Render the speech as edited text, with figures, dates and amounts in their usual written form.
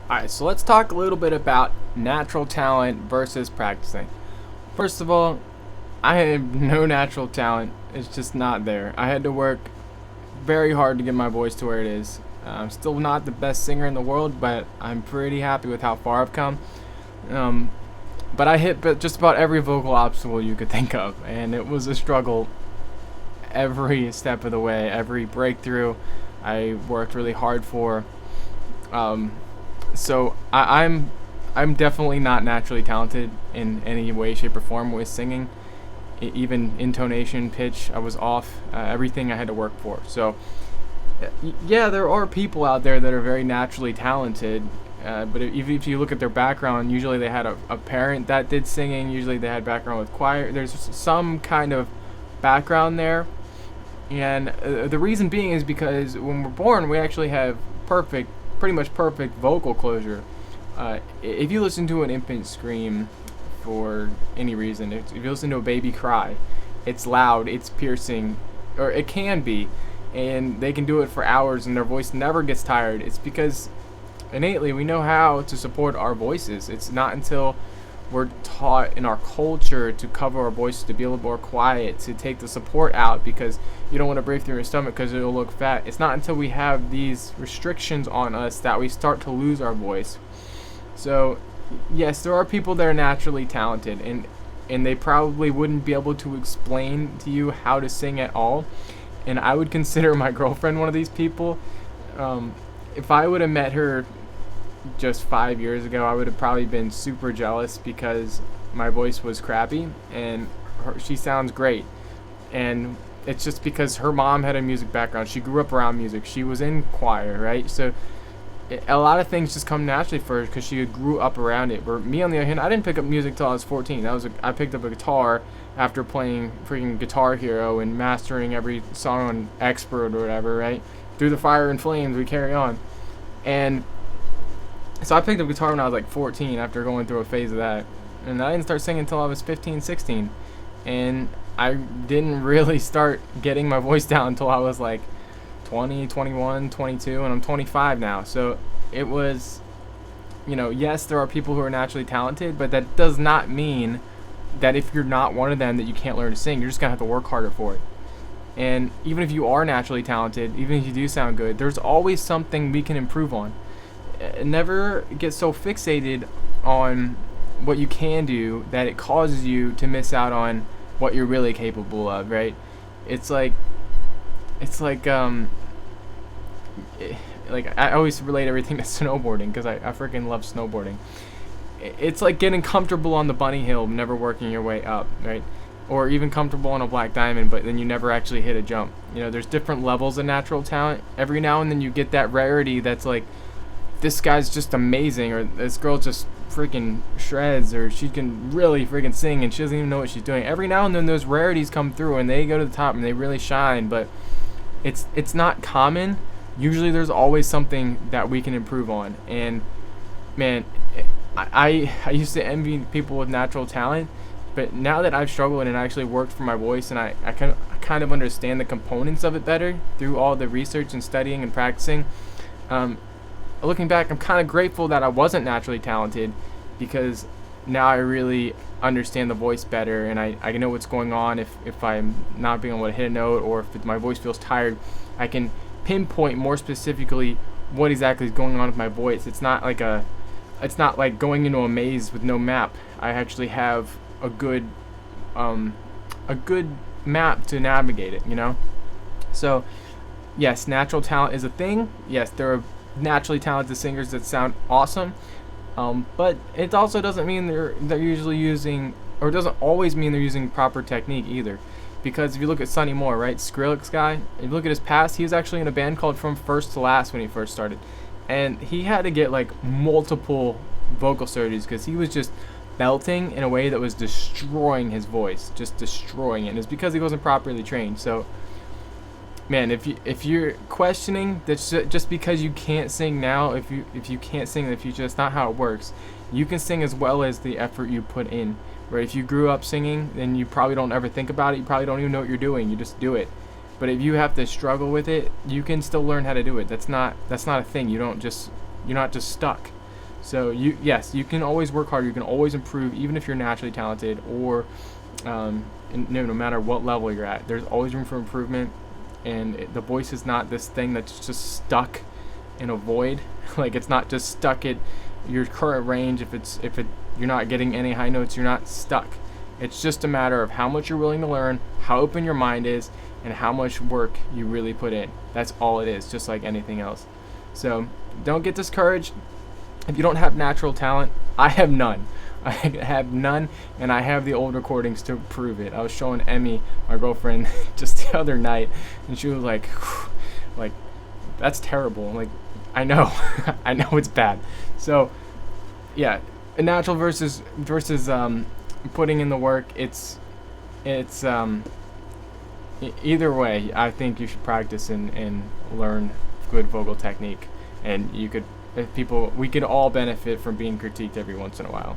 Alright, so let's talk a little bit about natural talent versus practicing. First of all, I have no natural talent. It's just not there. I had to work very hard to get my voice to where it is. I'm still not the best singer in the world, but I'm pretty happy with how far I've come. Um, but I hit just about every vocal obstacle you could think of, and it was a struggle every step of the way, every breakthrough I worked really hard for. Um, so I'm definitely not naturally talented in any way, shape, or form with singing. Even intonation, pitch, I was off. Everything I had to work for. So yeah, there are people out there that are very naturally talented. But if you look at their background, usually they had a parent that did singing. Usually they had background with choir. There's some kind of background there, and the reason being is because when we're born, we actually have pretty much perfect vocal closure. If you listen to an infant scream for any reason, if you listen to a baby cry, it's loud, it's piercing, or it can be, and they can do it for hours and their voice never gets tired. It's because innately we know how to support our voices. It's not until we're taught in our culture to cover our voices, to be a little more quiet, to take the support out because you don't want to breathe through your stomach because it'll look fat. It's not until we have these restrictions on us that we start to lose our voice. So, yes, there are people that are naturally talented, and they probably wouldn't be able to explain to you how to sing at all. And I would consider my girlfriend one of these people. If I would have met her just 5 years ago, I would have probably been super jealous because my voice was crappy and she sounds great. And it's just because her mom had a music background. She grew up around music. She was in choir, right? So a lot of things just come naturally for her because she grew up around it. Where me, on the other hand, I didn't pick up music till I was 14. I picked up a guitar after playing freaking Guitar Hero and mastering every song on Expert or whatever, right? Through the fire and flames, we carry on. And so I picked up guitar when I was like 14 after going through a phase of that. And I didn't start singing until I was 15, 16. And I didn't really start getting my voice down until I was like 20, 21, 22, and I'm 25 now. So it was, yes, there are people who are naturally talented, but that does not mean that if you're not one of them that you can't learn to sing. You're just going to have to work harder for it. And even if you are naturally talented, even if you do sound good, there's always something we can improve on. Never get so fixated on what you can do that it causes you to miss out on what you're really capable of, right? It's like it's like like I always relate everything to snowboarding because I freaking love snowboarding. It's like getting comfortable on the bunny hill, never working your way up, right? Or even comfortable on a black diamond, but then you never actually hit a jump. There's different levels of natural talent. Every now and then you get that rarity that's like, this guy's just amazing, or this girl just freaking shreds, or she can really freaking sing and she doesn't even know what she's doing. Every now and then those rarities come through and they go to the top and they really shine, but it's not common. Usually there's always something that we can improve on. And man, I used to envy people with natural talent, but now that I've struggled and actually worked for my voice, and I kind of understand the components of it better through all the research and studying and practicing, looking back, I'm kind of grateful that I wasn't naturally talented, because now I really understand the voice better, and I know what's going on. If I'm not being able to hit a note, or if my voice feels tired, I can pinpoint more specifically what exactly is going on with my voice. It's not like going into a maze with no map. I actually have a good map to navigate it. So yes, natural talent is a thing. Yes, there are naturally talented singers that sound awesome, but it also doesn't mean they're usually using, or doesn't always mean they're using proper technique either. Because if you look at Sonny Moore, right, Skrillex guy, if you look at his past, he was actually in a band called From First to Last when he first started, and he had to get like multiple vocal surgeries because he was just belting in a way that was destroying his voice, just destroying it. And it's because he wasn't properly trained. So man, if you're questioning that just because you can't sing now, if you can't sing in the future, that's not how it works. You can sing as well as the effort you put in. Where if you grew up singing, then you probably don't ever think about it. You probably don't even know what you're doing. You just do it. But if you have to struggle with it, you can still learn how to do it. That's not a thing. You're not just stuck. So yes, you can always work harder. You can always improve, even if you're naturally talented, or no matter what level you're at. There's always room for improvement, and the voice is not this thing that's just stuck in a void. Like, it's not just stuck at your current range. If you're not getting any high notes, you're not stuck. It's just a matter of how much you're willing to learn, how open your mind is, and how much work you really put in. That's all it is, just like anything else. So don't get discouraged. If you don't have natural talent, I have none. I have none, and I have the old recordings to prove it. I was showing Emmy, my girlfriend, just the other night, and she was like, that's terrible. I'm like, I know, I know it's bad. So, yeah, natural versus putting in the work. It's either way. I think you should practice and learn good vocal technique, and we could all benefit from being critiqued every once in a while.